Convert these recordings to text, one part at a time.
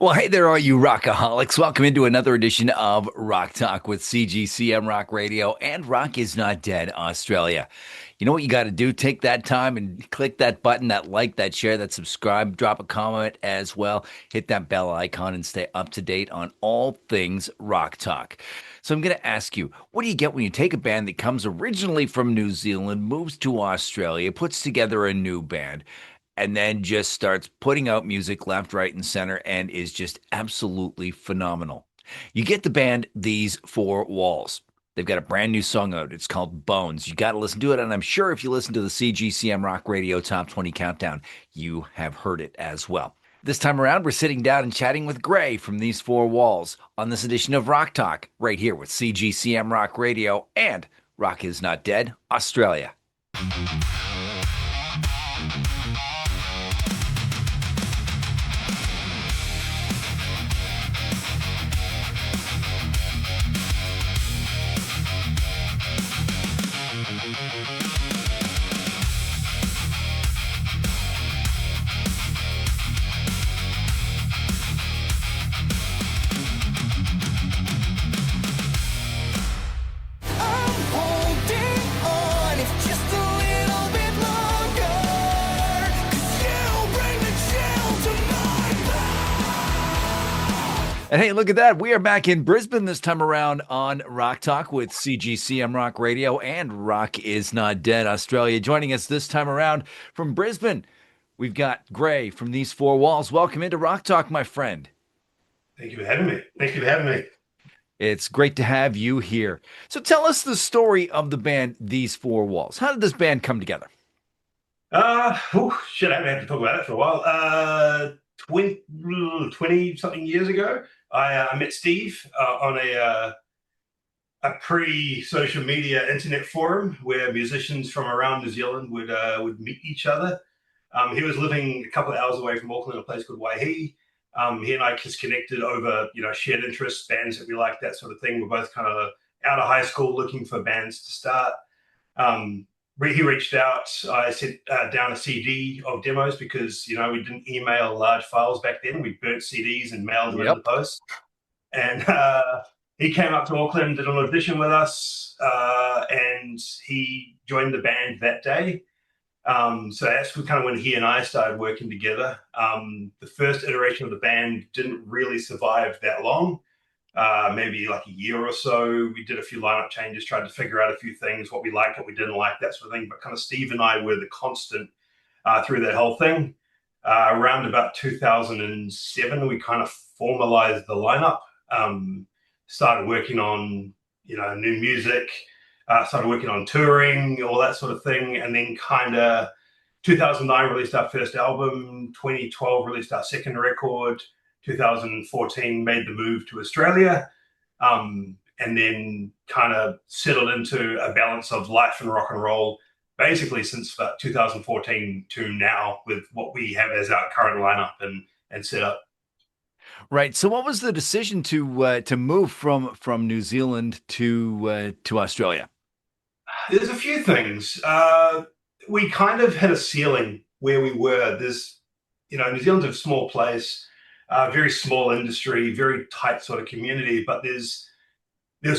Well, hey there, all you rockaholics. Welcome into another edition of Rock Talk with CGCM Rock Radio and Rock is Not Dead Australia. You know what you got to do? Take that time and click that button, that like, that share, that subscribe, drop a comment as well. Hit that bell icon and stay up to date on all things Rock Talk. So I'm going to ask you, what do you get when you take a band that comes originally from New Zealand, moves to Australia, puts together a new band? And then just starts putting out music left, right, and center and is just absolutely phenomenal. You get the band These Four Walls. They've got a brand new song out. It's called Bones. You got to listen to it. And I'm sure if you listen to the CGCM Rock Radio Top 20 Countdown, you have heard it as well. This time around, we're sitting down and chatting with Gray from These Four Walls on this edition of Rock Talk, right here with CGCM Rock Radio and Rock is Not Dead, Australia. And hey, look at that. We are back in Brisbane this time around on Rock Talk with CGCM Rock Radio and Rock is Not Dead Australia. Joining us this time around from Brisbane, we've got Gray from These Four Walls. Welcome into Rock Talk, my friend. Thank you for having me. Thank you for having me. It's great to have you here. So tell us the story of the band These Four Walls. How did this band come together? Shit, I haven't had to talk about that for a while. 20 something years ago, I met Steve on a pre-social media internet forum where musicians from around New Zealand would meet each other. He was living a couple of hours away from Auckland, a place called Waihi. He and I just connected over, shared interests, bands that we like, that sort of thing. We're both kind of out of high school looking for bands to start. He reached out. I sent down a CD of demos because, we didn't email large files back then. We burnt CDs and mailed them in the post. And he came up to Auckland, did an audition with us, and he joined the band that day. So that's kind of when he and I started working together. The first iteration of the band didn't really survive that long. Maybe like a year or so. We did a few lineup changes, tried to figure out a few things, what we liked, what we didn't like, that sort of thing. But kind of Steve and I were the constant through that whole thing. Around about 2007, we kind of formalized the lineup, started working on, new music, started working on touring, all that sort of thing. And then kind of 2009 released our first album, 2012 released our second record, 2014 made the move to Australia, and then kind of settled into a balance of life and rock and roll, basically since 2014 to now with what we have as our current lineup and setup. Right. So, what was the decision to move from New Zealand to Australia? There's a few things. We kind of had a ceiling where we were. New Zealand's a small place. Very small industry, very tight sort of community, but there's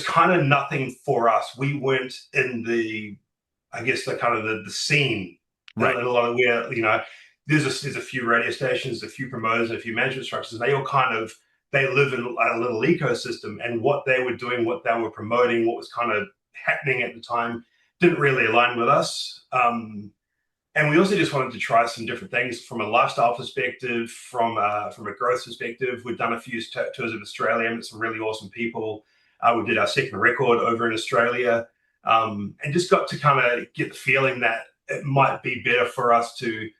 kind of nothing for us. We weren't in the kind of the scene, right? A lot of where there's a few radio stations, a few promoters, a few management structures. They all they live in a little ecosystem, and what they were doing, what they were promoting, what was kind of happening at the time, didn't really align with us. And we also just wanted to try some different things from a lifestyle perspective, from a growth perspective. We've done a few tours of Australia, met some really awesome people. We did our second record over in Australia, and just got to kind of get the feeling that it might be better for us to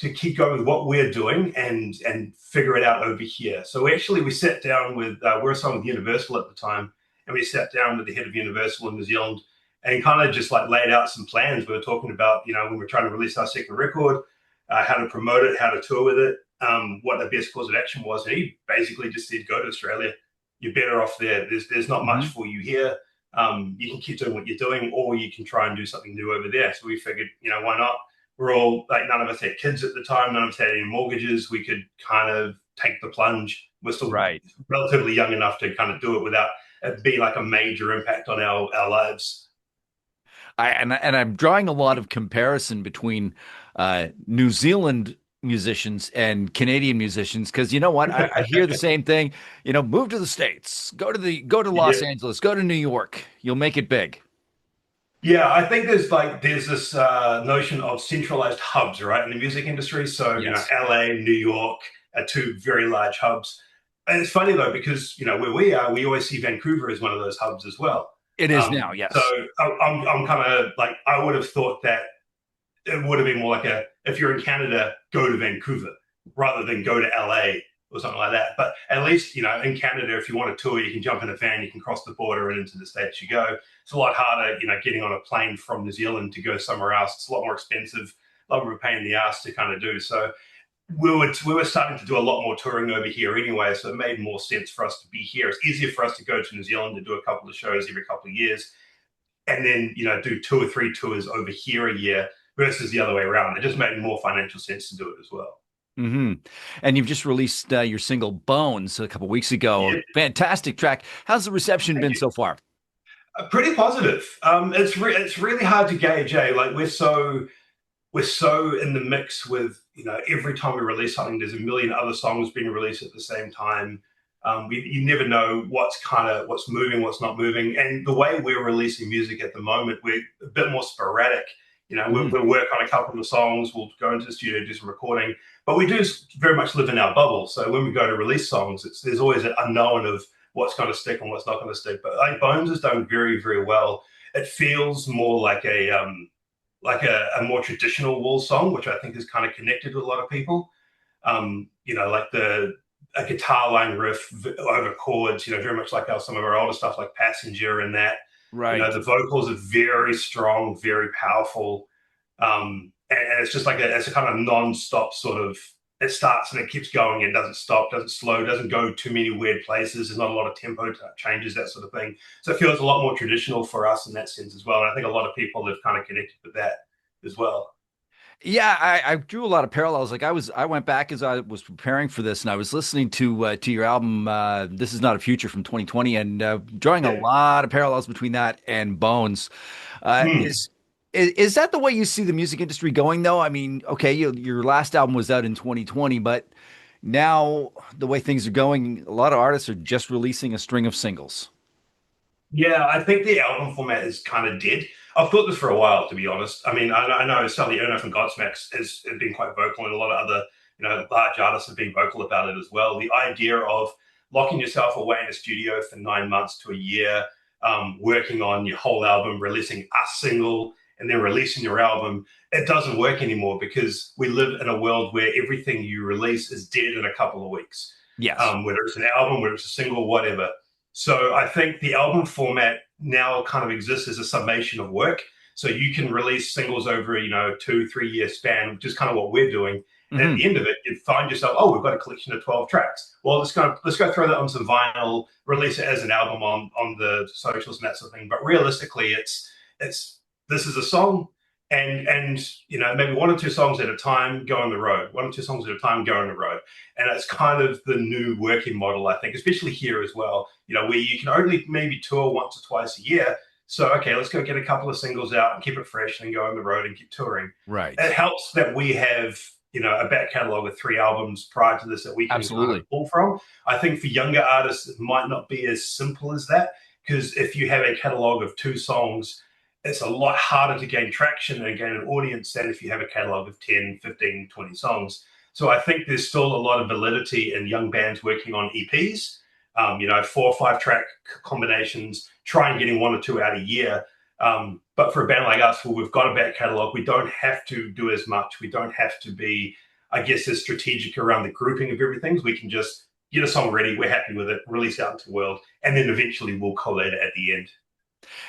keep going with what we're doing and figure it out over here. So we sat down with, we were signed with Universal at the time, and we sat down with the head of Universal in New Zealand and kind of just like laid out some plans. We were talking about, when we're trying to release our second record, how to promote it, how to tour with it, what the best course of action was. And he basically just said, go to Australia. You're better off there. There's not much for you here. You can keep doing what you're doing, or you can try and do something new over there. So we figured, why not? we're all like, none of us had kids at the time, none of us had any mortgages. We could kind of take the plunge. We're still Right. relatively young enough to kind of do it without it being like a major impact on our lives. And I'm drawing a lot of comparison between New Zealand musicians and Canadian musicians because you know what? I hear the same thing. You know, move to the States, go to Los Yeah. Angeles, go to New York. You'll make it big. Yeah, I think there's this notion of centralized hubs, right, in the music industry. So Yes, LA, New York are two very large hubs. And it's funny though because where we are, we always see Vancouver as one of those hubs as well. it is now. So Yes. I'm kind of like I would have thought that it would have been more like a if you're in Canada, go to Vancouver rather than go to LA or something like that. But at least in Canada, if you want to tour, you can jump in a van, you can cross the border and into the states you go. It's a lot harder, getting on a plane from New Zealand to go somewhere else. It's a lot more expensive, a lot more pain in the ass to kind of do. So we were starting to do a lot more touring over here anyway, so it made more sense for us to be here. It's easier for us to go to New Zealand to do a couple of shows every couple of years and then do 2 or 3 tours over here a year versus the other way around. It just made more financial sense to do it as well. Hmm. And you've just released your single Bones a couple weeks ago. Yeah, Fantastic track. How's the reception thank been you. so far? Pretty positive. It's really hard to gauge. Like we're so in the mix with every time we release something, there's a million other songs being released at the same time. You never know what's moving, what's not moving, and the way we're releasing music at the moment, we're a bit more sporadic. Mhm. We'll work on a couple of songs, we'll go into the studio, do some recording, but we do very much live in our bubble. So when we go to release songs, there's always an unknown of what's going to stick and what's not going to stick. But like Bones has done very, very well. It feels more like a more traditional Wall song, which I think is kind of connected with a lot of people. Like a guitar line riff over chords, very much like some of our older stuff like Passenger and that. Right. The vocals are very strong, very powerful. And it's just like it's a kind of non-stop sort of it starts and it keeps going and doesn't stop, doesn't slow, doesn't go too many weird places. There's not a lot of tempo changes, that sort of thing. So it feels a lot more traditional for us in that sense as well. And I think a lot of people have kind of connected with that as well. Yeah, I drew a lot of parallels. Like I went back as I was preparing for this, and I was listening to your album. This is not a future from 2020, and drawing a Yeah. lot of parallels between that and Bones. Uh, Hmm. is, is that the way you see the music industry going, though? I mean, okay, your last album was out in 2020, but now the way things are going, a lot of artists are just releasing a string of singles. Yeah, I think the album format is kind of dead. I've thought this for a while, to be honest. I mean, I know Sally Erno from Godsmack has been quite vocal, and a lot of other, large artists have been vocal about it as well. The idea of locking yourself away in a studio for 9 months to a year, working on your whole album, releasing a single, and then releasing your album, it doesn't work anymore because we live in a world where everything you release is dead in a couple of weeks. Yes. Whether it's an album, whether it's a single, whatever. So I think the album format now kind of exists as a summation of work. So you can release singles over a 2 3 year span, which is kind of what we're doing. And at Hmm. the end of it, you find yourself, oh, we've got a collection of 12 tracks. Well, let's go throw that on some vinyl, release it as an album on the socials and that sort of thing. But realistically, it's this is a song, and maybe 1 or 2 songs at a time go on the road. 1 or 2 songs at a time go on the road, and it's kind of the new working model, I think, especially here as well. Where you can only maybe tour once or twice a year. So, okay, let's go get a couple of singles out and keep it fresh and go on the road and keep touring. Right. It helps that we have, a back catalogue of 3 albums prior to this that we can kind of Absolutely. pull from. I think for younger artists, it might not be as simple as that because if you have a catalogue of 2 songs, it's a lot harder to gain traction and gain an audience than if you have a catalogue of 10, 15, 20 songs. So I think there's still a lot of validity in young bands working on EPs, 4 or 5 track combinations, try and getting 1 or 2 out a year. But for a band like us, where we've got a back catalogue, we don't have to do as much. We don't have to be, I guess, as strategic around the grouping of everything. We can just get a song ready, we're happy with it, release it out into the world, and then eventually we'll collate it at the end.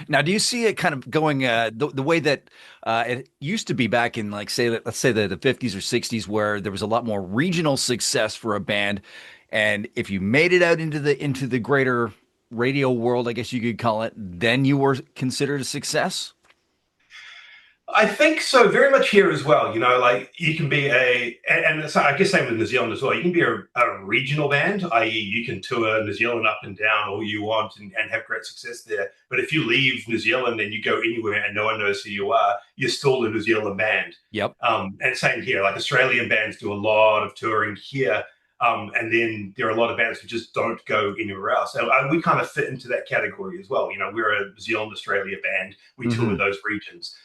Now, do you see it kind of going the way that it used to be back in, like, say, let's say the 50s or 60s, where there was a lot more regional success for a band, and if you made it out into the greater radio world, I guess you could call it, then you were considered a success? I think so, very much here as well. Like you can be and it's, I guess same with New Zealand as well. You can be a regional band, i.e., you can tour New Zealand up and down all you want and have great success there. But if you leave New Zealand and you go anywhere and no one knows who you are, you're still a New Zealand band. Yep. And same here, like Australian bands do a lot of touring here. And then there are a lot of bands who just don't go anywhere else. And we kind of fit into that category as well. We're a New Zealand, Australia band. We tour Hmm. those regions.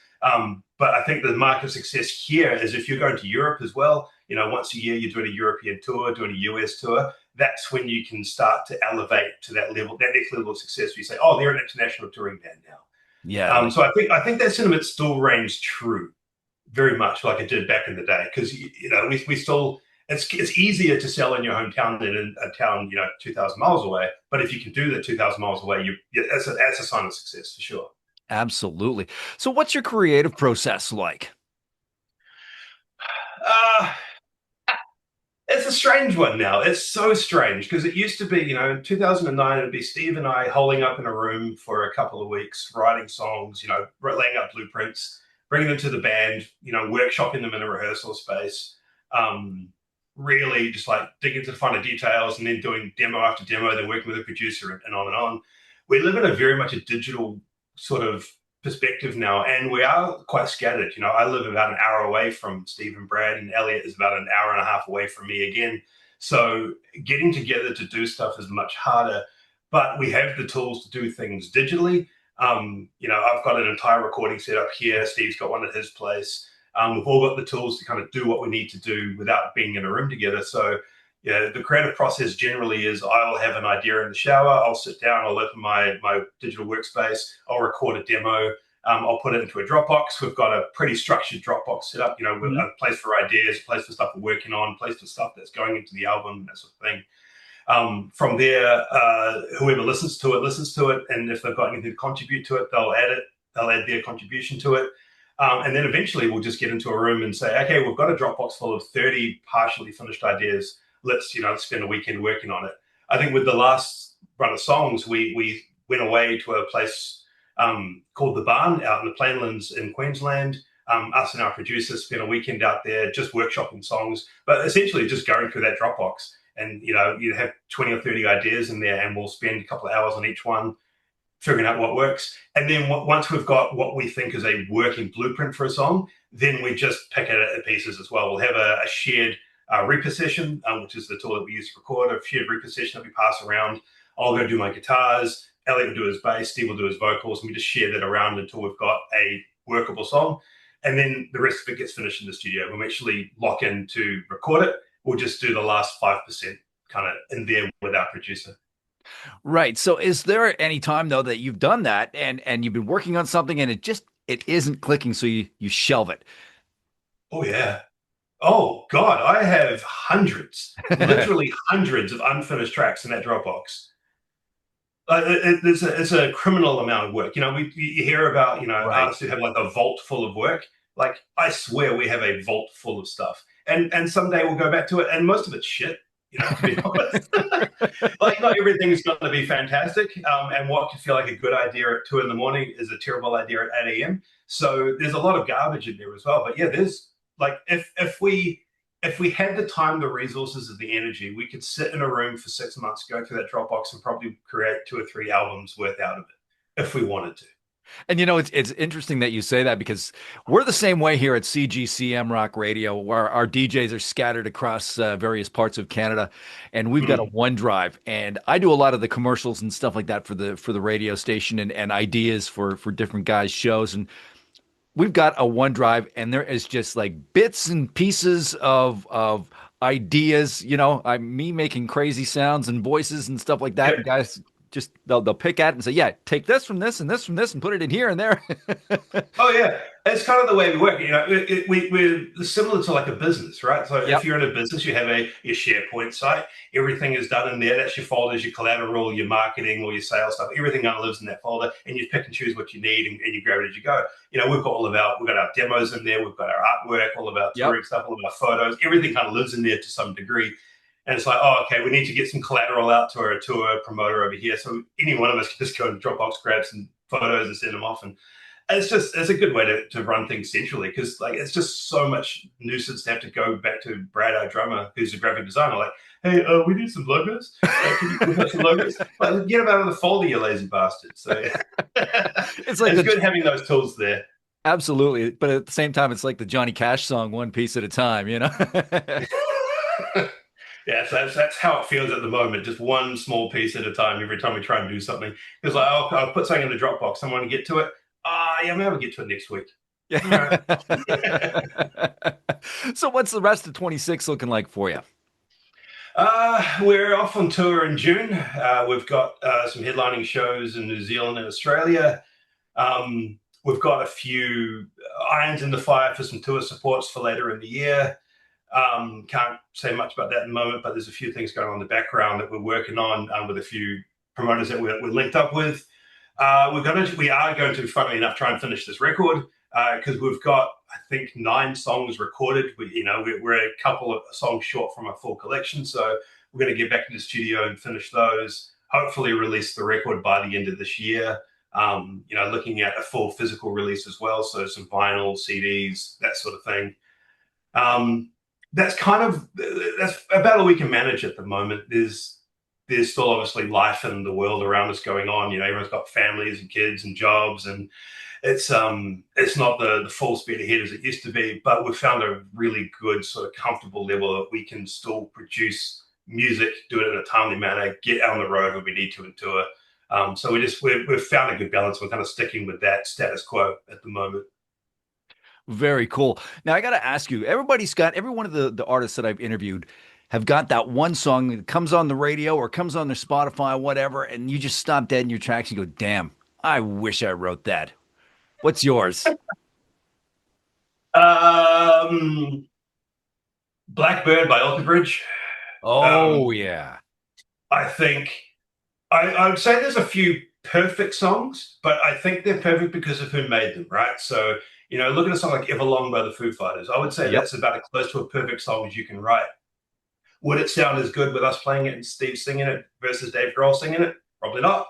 But I think the mark of success here is if you're going to Europe as well, once a year you're doing a European tour, doing a US tour, that's when you can start to elevate to that level, that next level of success where you say, oh, they're an international touring band now. Yeah, like So I think that sentiment still reigns true very much like it did back in the day because we still it's easier to sell in your hometown than in a town 2,000 miles away. But if you can do that 2,000 miles away, that's a sign of success for sure. absolutely. So what's your creative process like? Uh, It's a strange one now. It's so strange because it used to be, in 2009, it'd be Steve and I holding up in a room for a couple of weeks, writing songs, laying out blueprints, bringing them to the band, workshopping them in a rehearsal space, um, really just like digging into the finer details and then doing demo after demo, then working with a producer and on and on. We live in a very much a digital sort of perspective now, and we are quite scattered. I live about an hour away from Steve and Brad, and Elliot is about an hour and a half away from me again. So getting together to do stuff is much harder, but we have the tools to do things digitally. I've got an entire recording set up here. Steve's got one at his place. We've all got the tools to kind of do what we need to do without being in a room together. So yeah, the creative process generally is I'll have an idea in the shower. I'll sit down. I'll open my digital workspace. I'll record a demo. I'll put it into a Dropbox. We've got a pretty structured Dropbox set up. With Mhm. a place for ideas, a place for stuff we're working on, a place for stuff that's going into the album, that sort of thing. From there, whoever listens to it, and if they've got anything to contribute to it, they'll add it. They'll add their contribution to it. And then eventually we'll just get into a room and say, okay, we've got a Dropbox full of 30 partially finished ideas. Let's spend a weekend working on it. I think with the last run of songs, we went away to a place called the Barn out in the Plainlands in Queensland. Us and our producer spent a weekend out there just workshopping songs, but essentially just going through that Dropbox. And you have 20 or 30 ideas in there, and we'll spend a couple of hours on each one, figuring out what works. And then once we've got what we think is a working blueprint for a song, then we just pick it at pieces as well. We'll have a shared reaper session, which is the tool that we use to record, a shared reaper session that we pass around. I'll go do my guitars, Elliot will do his bass, Steve will do his vocals, and we just share that around until we've got a workable song. And then the rest of it gets finished in the studio. When we actually lock in to record it, we'll just do the last 5% kind of in there with our producer. Right. So is there any time though that you've done that and you've been working on something and it isn't clicking, so you shelve it? Oh, yeah. Oh God, I have hundreds, literally hundreds of unfinished tracks in that Dropbox. It's a criminal amount of work. You hear about Right. artists who have like a vault full of work. Like I swear we have a vault full of stuff, and someday we'll go back to it, and most of it's shit. To be honest, like not everything is going to be fantastic. And what could feel like a good idea at 2 in the morning is a terrible idea at 8 a.m. So there's a lot of garbage in there as well. But yeah, there's like if we had the time, the resources, and the energy, we could sit in a room for 6 months, go through that Dropbox, and probably create 2 or 3 albums worth out of it if we wanted to. And it's interesting that you say that because we're the same way here at CGCM Rock Radio, where our DJs are scattered across various parts of Canada, and we've got a Mm. OneDrive. And I do a lot of the commercials and stuff like that for the radio station and ideas for different guys' shows. And we've got a OneDrive, and there is just like bits and pieces of ideas. Me making crazy sounds and voices and stuff like that. Yep. And guys just they'll pick at it and say, "Yeah, take this from this and this from this and put it in here and there." Oh yeah, it's kind of the way we work. We're similar to like a business, right? So if Yep. you're in a business, you have your SharePoint site. Everything is done in there. That's your folders, your collateral, your marketing, or your sales stuff. Everything kind of lives in that folder, and you pick and choose what you need, and you grab it as you go. We've got our demos in there. We've got our artwork, all of our Yep. touring stuff, all of our photos. Everything kind of lives in there to some degree. And it's like, oh, okay, we need to get some collateral out to our tour promoter over here. So any one of us can just go and Dropbox, grab some photos, and send them off. And it's a good way to run things centrally because like it's just so much nuisance to have to go back to Brad, our drummer, who's a graphic designer. Like, hey, we need some logos. Can you whip up some logos? Like, get them out of the folder, you lazy bastard. So It's like it's the good having those tools there. absolutely, but at the same time, it's like the Johnny Cash song, one piece at a time, you know? Yeah, so that's how it feels at the moment. Just one small piece at a time. Every time we try and do something, because like I'll put something in the Dropbox. Someone to get to it. Yeah, maybe I'll get to it next week. All right. Yeah. So what's the rest of 26 looking like for you? We're off on tour in June. We've got some headlining shows in New Zealand and Australia. We've got a few irons in the fire for some tour supports for later in the year. Can't say much about that at the moment, but there's a few things going on in the background that we're working on with a few promoters that we're linked up with. We are going to, funnily enough, try and finish this record because we've got, I think, 9 songs recorded. We're a couple of songs short from a full collection, so we're going to get back in the studio and finish those. Hopefully, release the record by the end of this year. Looking at a full physical release as well, so some vinyl, CDs, that sort of thing. Um, that's about all we can manage at the moment. There's still obviously life in the world around us going on. Everyone's got families and kids and jobs, and it's not the full speed ahead as it used to be. But we've found a really good sort of comfortable level that we can still produce music, do it in a timely manner, get out on the road when we need to and tour. So we've found a good balance. We're kind of sticking with that status quo at the moment. Very cool. Now I got to ask you, every one of the artists that I've interviewed have got that one song that comes on the radio or comes on their Spotify, whatever, and you just stop dead in your tracks and go, damn, I wish I wrote that. What's yours? Um, Blackbird by Alter Bridge. Oh, Um, yeah. I think I would say there's a few perfect songs, but I think they're perfect because of who made them, right? So, look at a song like Everlong by the Foo Fighters. I would say Yep. that's about as close to a perfect song as you can write. Would it sound as good with us playing it and Steve singing it versus Dave Grohl singing it? Probably not.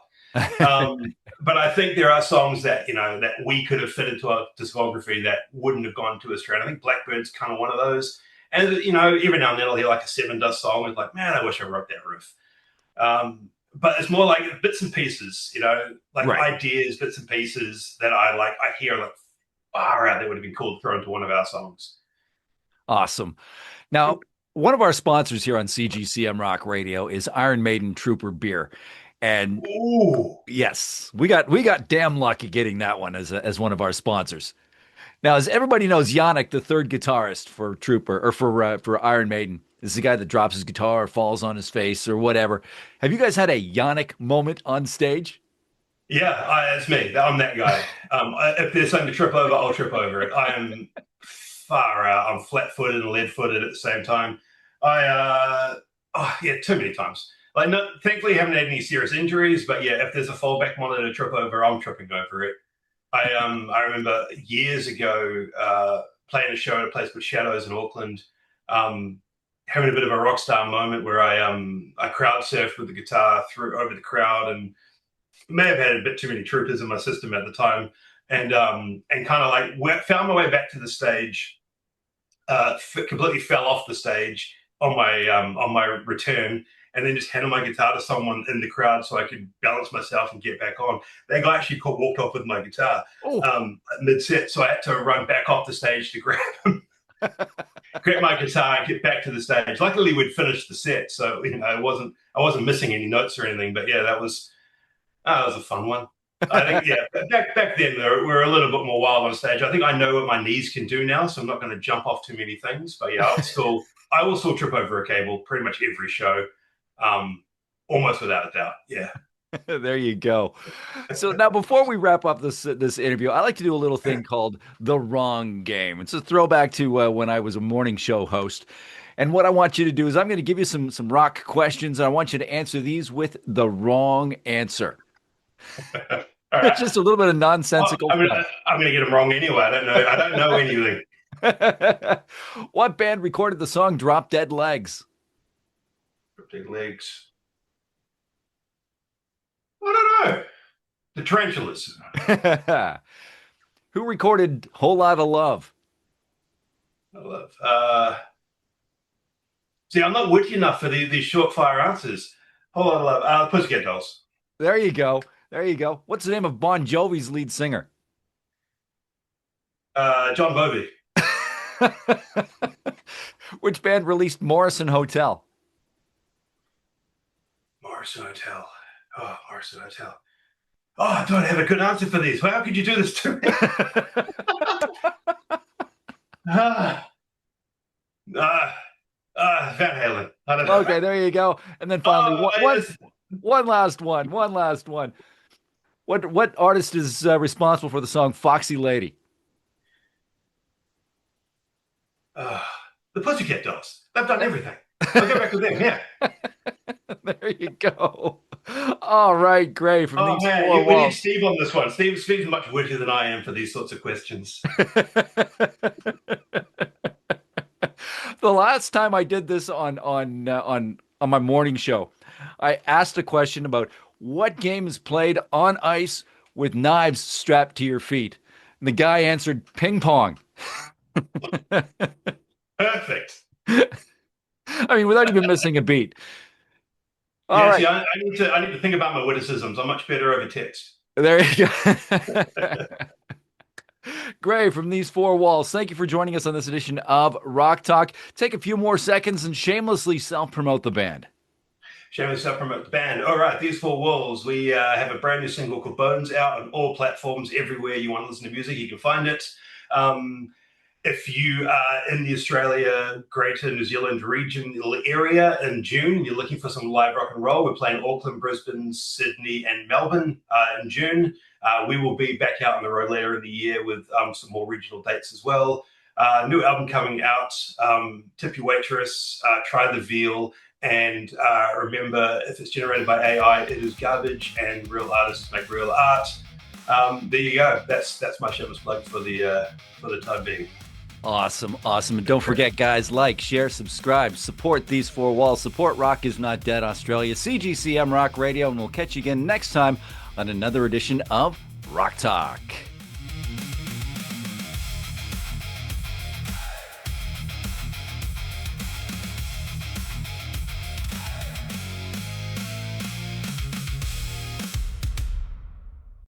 But I think there are songs that that we could have fit into our discography that wouldn't have gone to Australia. I think Blackbird's kind of one of those. And every now and then I'll hear like a Seven Dust song. It's like, man, I wish I wrote that riff. But it's more like bits and pieces, like Right. ideas, bits and pieces that I like. I hear like far out that would have been cool to throw into one of our songs. Awesome. Now, one of our sponsors here on CGCM Rock Radio is Iron Maiden Trooper Beer. And Ooh, yes, we got damn lucky getting that one as one of our sponsors. Now, as everybody knows, Yannick, the third guitarist for Trooper or for Iron Maiden, is the guy that drops his guitar or falls on his face or whatever. Have you guys had a Yannick moment on stage? yeah, it's me. I'm that guy. If there's something to trip over, I'll trip over it. I am far out. I'm flat-footed and lead-footed at the same time. Yeah, too many times. Like, no, thankfully, I haven't had any serious injuries, but yeah, if there's a fallback monitor to trip over, I'm tripping over it. I remember years ago playing a show at a place called Shadows in Auckland, um, having a bit of a rock star moment where I crowd surfed with the guitar through over the crowd and may have had a bit too many troopers in my system at the time, and kind of like found my way back to the stage. Completely fell off the stage on my return, and then just handed my guitar to someone in the crowd so I could balance myself and get back on. That guy actually walked off with my guitar Oh, mid set, so I had to run back off the stage to grab him, grab my guitar, and get back to the stage. Luckily, we'd finished the set, so I wasn't missing any notes or anything. But yeah, that was a fun one. I think, yeah, back then we were a little bit more wild on stage. I think I know what my knees can do now, so I'm not going to jump off too many things. But yeah, I will still trip over a cable pretty much every show, um, almost without a doubt. Yeah. there you go. So now, before we wrap up this interview, I like to do a little thing called the wrong game. It's a throwback to when I was a morning show host. And what I want you to do is I'm going to give you some rock questions, and I want you to answer these with the wrong answer. All It's right. just a little bit of Well, nonsensical I'm gonna get them wrong anyway. I don't know anything. fun. What band recorded the song Drop Dead Legs? Big legs. I don't know. The tarantulas. Who recorded Whole Lotta Love? I love. See, I'm not witty enough for these short fire answers. Whole lot of love. Pussycat Dolls. There you go. There you go. What's the name of Bon Jovi's lead singer? John Bovey. Which band released Morrison Hotel? Morrison Hotel. Oh, Morrison Hotel. Oh, I don't have a good answer for these. How could you do this to me? ah, Van Halen. I don't know. Okay, there you go. And then finally, one last one. One last one. What artist is responsible for the song Foxy Lady? The Pussycat Dolls. They've done everything. I'll go back to them. Yeah. There you go. All right, great. From these man, four we need walls. Steve on this one. Steve's much wittier than I am for these sorts of questions. The last time I did this on my morning show, I asked a question about what game is played on ice with knives strapped to your feet. And the guy answered ping pong. Perfect. I mean, without even missing a beat. All Yeah, right. see, I need to think about my witticisms. I'm much better over text. There you go. Gray from these four walls. Thank you for joining us on this edition of Rock Talk. Take a few more seconds and shamelessly self-promote the band. Shameless self-promote the band. All right, these four walls. We have a brand new single called Bones out on all platforms. Everywhere you want to listen to music, you can find it. If you are in the Australia, Greater New Zealand regional area in June, you're looking for some live rock and roll, we're playing Auckland, Brisbane, Sydney, and Melbourne in June. We will be back out on the road later in the year with some more regional dates as well. New album coming out, Tip Your Waitress, Try the Veal, and remember, if it's generated by AI, it is garbage, and real artists make real art. There you go. That's my shameless plug for the time being. Awesome, awesome. And don't forget, guys, like, share, subscribe, support these four walls, support Rock is Not Dead Australia, CGCM Rock Radio, and we'll catch you again next time on another edition of Rock Talk.